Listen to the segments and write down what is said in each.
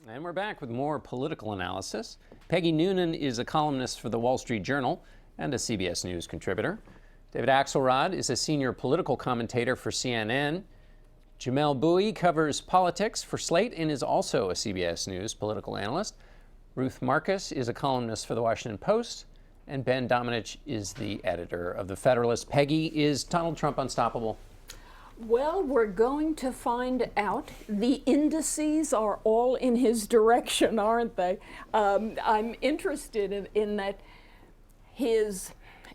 And we're back with more political analysis. Peggy Noonan is a columnist for the Wall Street Journal and a CBS News contributor. David Axelrod is a senior political commentator for CNN. Jamelle Bouie covers politics for Slate and is also a CBS News political analyst. Ruth Marcus is a columnist for the Washington Post. And Ben Domenech is the editor of the Federalist. Peggy, is Donald Trump unstoppable? Well, we're going to find out. The indices are all in his direction, aren't they? I'm interested in that his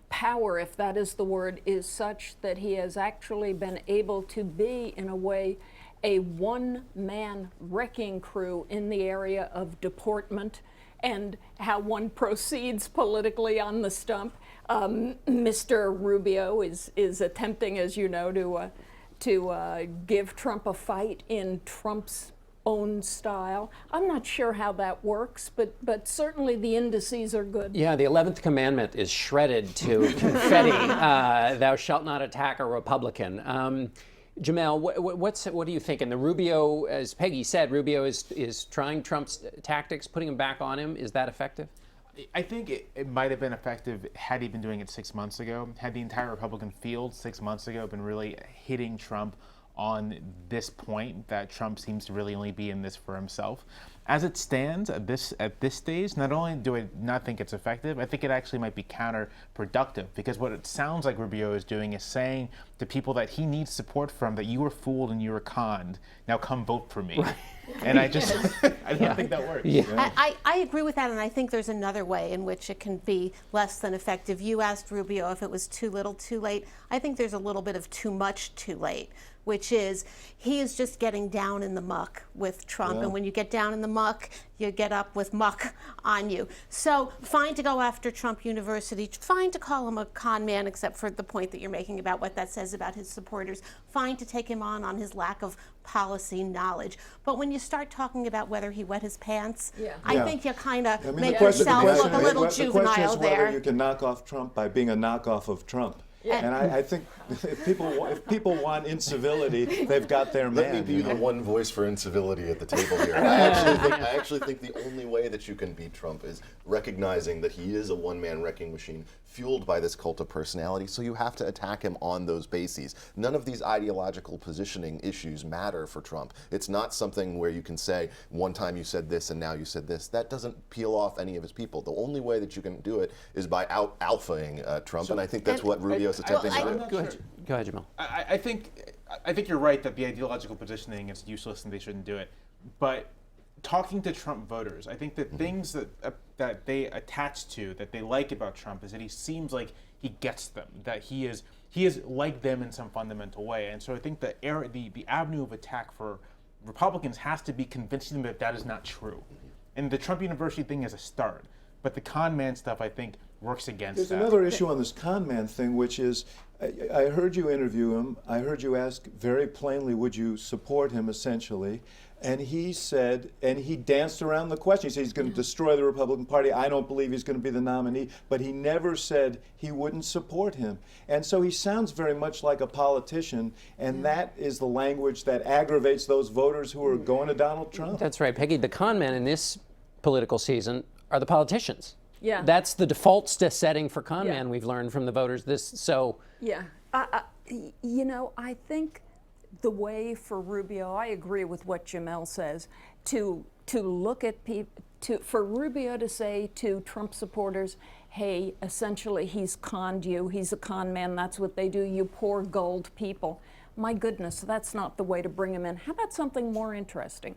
power, if that is the word, is such that he has actually been able to be, in a way, a one-man wrecking crew in the area of deportment and how one proceeds politically on the stump. Mr. Rubio is attempting, as you know, to give Trump a fight in Trump's own style. I'm not sure how that works, but certainly the indices are good. Yeah, the 11th commandment is shredded to confetti. Thou shalt not attack a Republican. Jamelle, what do you think? And the Rubio, as Peggy said, Rubio is trying Trump's tactics, putting him back on him. Is that effective? I think it might have been effective had he been doing it 6 months ago. Had the entire Republican field 6 months ago been really hitting Trump on this point, that Trump seems to really only be in this for himself. As it stands at this stage, not only do I not think it's effective, I think it actually might be counterproductive, because what it sounds like Rubio is doing is saying to people that he needs support from, that you were fooled and you were conned, now come vote for me. Right. And I just, I don't think that works. Yeah. I agree with that, and I think there's another way in which it can be less than effective. You asked Rubio if it was too little, too late. I think there's a little bit of too much, too late, which is he is just getting down in the muck with Trump. Yeah. And when you get down in the muck, you get up with muck on you. So fine to go after Trump University, fine to call him a con man, except for the point that you're making about what that says about his supporters, fine to take him on his lack of policy knowledge. But when you start talking about whether he wet his pants, I think you kind of make yourself look a little juvenile there. The question is whether you can knock off Trump by being a knockoff of Trump. Yeah. And I think if people want incivility, they've got their man. Let me be the one voice for incivility at the table here. I actually think the only way that you can beat Trump is recognizing that he is a one-man wrecking machine fueled by this cult of personality, so you have to attack him on those bases. None of these ideological positioning issues matter for Trump. It's not something where you can say, one time you said this and now you said this. That doesn't peel off any of his people. The only way that you can do it is by out-alphaing Trump, and I think that's what Rubio's attempting to do. Go ahead, Jamelle. I think you're right that the ideological positioning is useless and they shouldn't do it. But talking to Trump voters, I think the things that they attach to, that they like about Trump, is that he seems like he gets them, that he is like them in some fundamental way. And so I think the avenue of attack for Republicans has to be convincing them that that is not true. And the Trump University thing is a start. But the con man stuff, I think, works against that. There's another issue on this con man thing, which is, I heard you interview him. I heard you ask very plainly, would you support him, essentially? And he said, and he danced around the question. He said he's going to destroy the Republican Party. I don't believe he's going to be the nominee. But he never said he wouldn't support him. And so he sounds very much like a politician. And that is the language that aggravates those voters who are going to Donald Trump. That's right, Peggy. The con men in this political season are the politicians. Yeah. That's the default setting for con man, we've learned from the voters. Yeah. I think the way for Rubio, I agree with what Jamelle says, to look at people, for Rubio to say to Trump supporters, hey, essentially he's conned you, he's a con man, that's what they do, you poor gold people. My goodness, that's not the way to bring him in. How about something more interesting?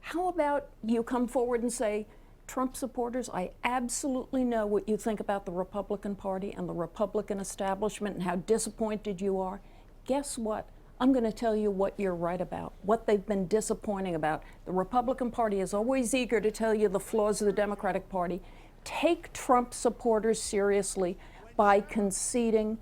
How about you come forward and say, Trump supporters, I absolutely know what you think about the Republican Party and the Republican establishment and how disappointed you are. Guess what? I'm going to tell you what you're right about, what they've been disappointing about. The Republican Party is always eager to tell you the flaws of the Democratic Party. Take Trump supporters seriously by conceding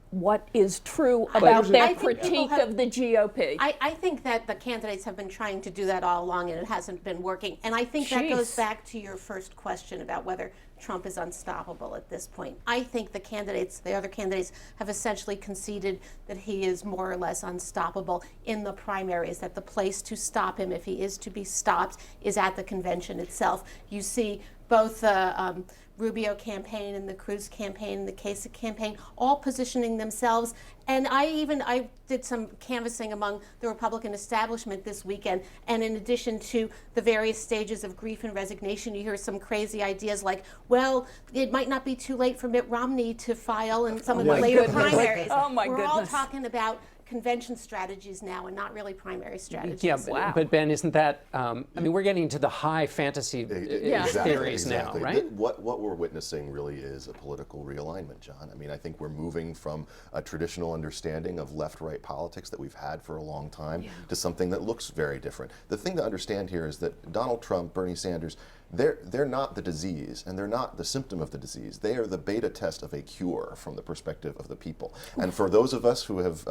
what is true about their critique of the GOP. I think that the candidates have been trying to do that all along and it hasn't been working. And I think that goes back to your first question about whether Trump is unstoppable at this point. I think the other candidates, have essentially conceded that he is more or less unstoppable in the primaries, that the place to stop him, if he is to be stopped, is at the convention itself. You see both the Rubio campaign and the Cruz campaign and the Kasich campaign all positioning themselves. And I did some canvassing among the Republican establishment this weekend, and in addition to the various stages of grief and resignation, you hear some crazy ideas like, well, it might not be too late for Mitt Romney to file in some of the later primaries. Oh my We're all goodness. talking about convention strategies now and not really primary strategies. Yeah, but Ben, isn't that, I mean, we're getting to the high fantasy theories now, right? What we're witnessing really is a political realignment, John. I mean, I think we're moving from a traditional understanding of left-right politics that we've had for a long time to something that looks very different. The thing to understand here is that Donald Trump, Bernie Sanders, they're not the disease, and they're not the symptom of the disease. They are the beta test of a cure from the perspective of the people. And for those of us who have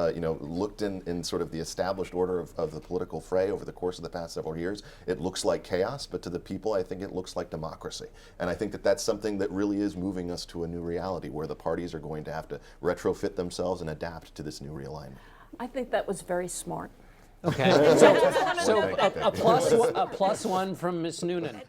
looked in sort of the established order of the political fray over the course of the past several years, it looks like chaos, but to the people, I think it looks like democracy. And I think that that's something that really is moving us to a new reality where the parties are going to have to retrofit themselves and adapt to this new realignment. I think that was very smart. Okay. So a plus one from Ms. Noonan.